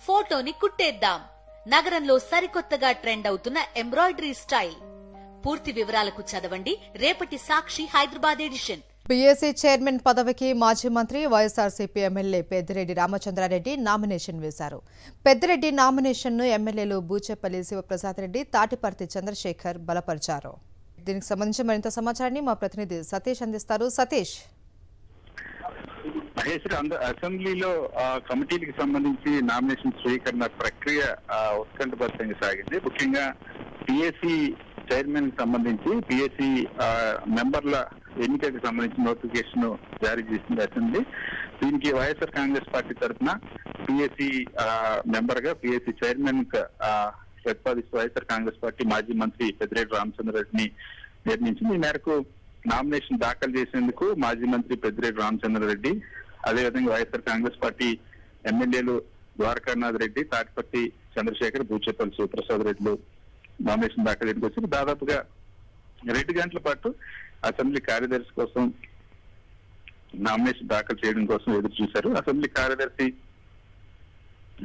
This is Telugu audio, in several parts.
ఫోటోని కుట్టేద్దాం. నగరంలో సరికొత్తగా ట్రెండ్ అవుతున్న ఎంబ్రాయిడరీ స్టైల్. పూర్తి వివరాలకు చదవండి రేపటి Sakshi Hyderabad edition. PAC chairman పదవికి మాజీ మంత్రి వైఎస్ఆర్సీపీ ఎమ్మెల్యే పెద్దిరెడ్డి రామచంద్రారెడ్డి నామినేషన్ వేశారు. పెద్దిరెడ్డి నామినేషన్ను ఎమ్మెల్యేలు బూచేపల్లి శివప్రసాద్ రెడ్డి, తాటిపర్తి చంద్రశేఖర్ బలపరిచారు. దీనికి సంబంధించి మరింత సమాచారాన్ని మా ప్రతినిధి సతీష్ అందిస్తారు. సతీష్, అసెంబ్లీలో కమిటీలకు సంబంధించి నామినేషన్ స్వీకరణ ప్రక్రియ ఉత్కంఠభరితంగా సాగింది. ముఖ్యంగా పిఎస్సి చైర్మన్ కి సంబంధించి పిఎస్సి మెంబర్ల ఎన్నికలకు సంబంధించి నోటిఫికేషన్ జారీ చేసింది అసెంబ్లీ. దీనికి వైఎస్ఆర్ కాంగ్రెస్ పార్టీ తరఫున పిఎస్సి మెంబర్ గా పిఎస్సి చైర్మన్ ప్రతిపాదిస్తూ వైఎస్ఆర్ కాంగ్రెస్ పార్టీ మాజీ మంత్రి పెద్దిరెడ్డి రామచంద్రారెడ్డిని నిర్ణయించింది. ఈ మేరకు నామినేషన్ దాఖలు చేసేందుకు మాజీ మంత్రి పెద్దిరెడ్డి రామచంద్రారెడ్డి, అదేవిధంగా వైఎస్ఆర్ కాంగ్రెస్ పార్టీ ఎమ్మెల్యేలు ద్వారకానాథ్ రెడ్డి, తాటిపర్తి చంద్రశేఖర్, బూచేపల్లి శివప్రసాద్ రెడ్డిలు నామినేషన్ దాఖలు చేయడానికి వచ్చి దాదాపుగా 2 గంటల పాటు అసెంబ్లీ కార్యదర్శి కోసం నామినేషన్ దాఖలు చేయడం కోసం ఎదురు చూశారు. అసెంబ్లీ కార్యదర్శి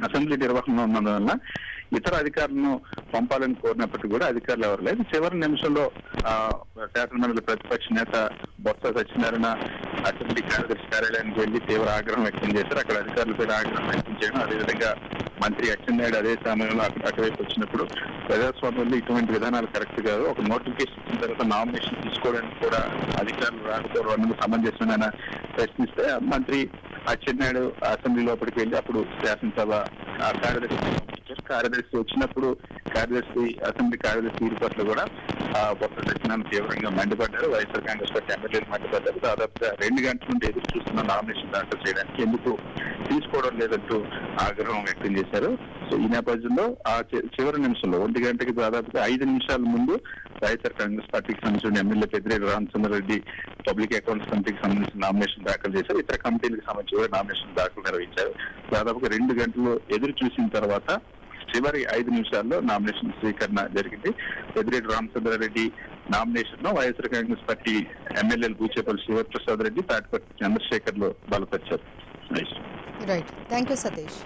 అసెంబ్లీ నిర్వహణలో ఉన్నందువల్ల ఇతర అధికారులను పంపాలని కోరినప్పటికీ కూడా అధికారులు ఎవరు లేదు. చివరి నిమిషంలో శాసనమండలి ప్రతిపక్ష నేత బొత్స సత్యనారాయణ అసెంబ్లీ కార్యదర్శి కార్యాలయానికి వెళ్లి తీవ్ర ఆగ్రహం వ్యక్తం చేశారు. అక్కడ అధికారులపై ఆగ్రహం వ్యక్తం చేయడం, అదేవిధంగా మంత్రి అచ్చెన్నాయుడు అదే సమయంలో అటువైపు వచ్చినప్పుడు ప్రజాస్వామ్యంలో ఇటువంటి విధానాలు కరెక్ట్ కాదు, ఒక నోటిఫికేషన్ ఇచ్చిన తర్వాత నామినేషన్ తీసుకోవడానికి కూడా అధికారులు రాకపోవడం సమంజసమైన ప్రశ్నిస్తే మంత్రి అచ్చెన్నాయుడు అసెంబ్లీ లోపలికి వెళ్లి అప్పుడు శాసనసభ కార్యదర్శి వచ్చినప్పుడు అసెంబ్లీ కార్యదర్శి తీరు పట్ల కూడా బొత్స సత్యనారాయణ తీవ్రంగా మండిపడ్డారు. వైఎస్ఆర్ కాంగ్రెస్ పార్టీ ఎమ్మెల్యేలు మండిపడ్డారు. దాదాపుగా 2 గంటల నుండి ఎదురు చూస్తున్న నామినేషన్ దాఖలు చేయడానికి ఎందుకు తీసుకోవడం లేదంటూ ఆగ్రహం వ్యక్తం చేశారు. సో ఈ నేపథ్యంలో ఆ చివరి నిమిషంలో 1 గంటకి దాదాపుగా 5 నిమిషాల ముందు వైఎస్ఆర్ కాంగ్రెస్ పార్టీకి సంబంధించిన MLA Peddireddy Ramachandra Reddy public accounts కమిటీకి సంబంధించిన నామినేషన్ దాఖలు చేశారు. ఇతర కమిటీలకు సంబంధించి నామినేషన్ దాఖలు నిర్వహించారు. దాదాపుగా 2 గంటలు ఎదురు చూసిన తర్వాత చివరి 5 నిమిషాల్లో నామినేషన్ స్వీకరణ జరిగింది. పెద్దిరెడ్డి రామచంద్రారెడ్డి నామినేషన్ లో వైఎస్ఆర్ కాంగ్రెస్ పార్టీ ఎమ్మెల్యేలు బూచేపల్లి శివప్రసాద్ రెడ్డి, తాటిపర్తి చంద్రశేఖర్ లో బలపరిచారు. Right, thank you Satish.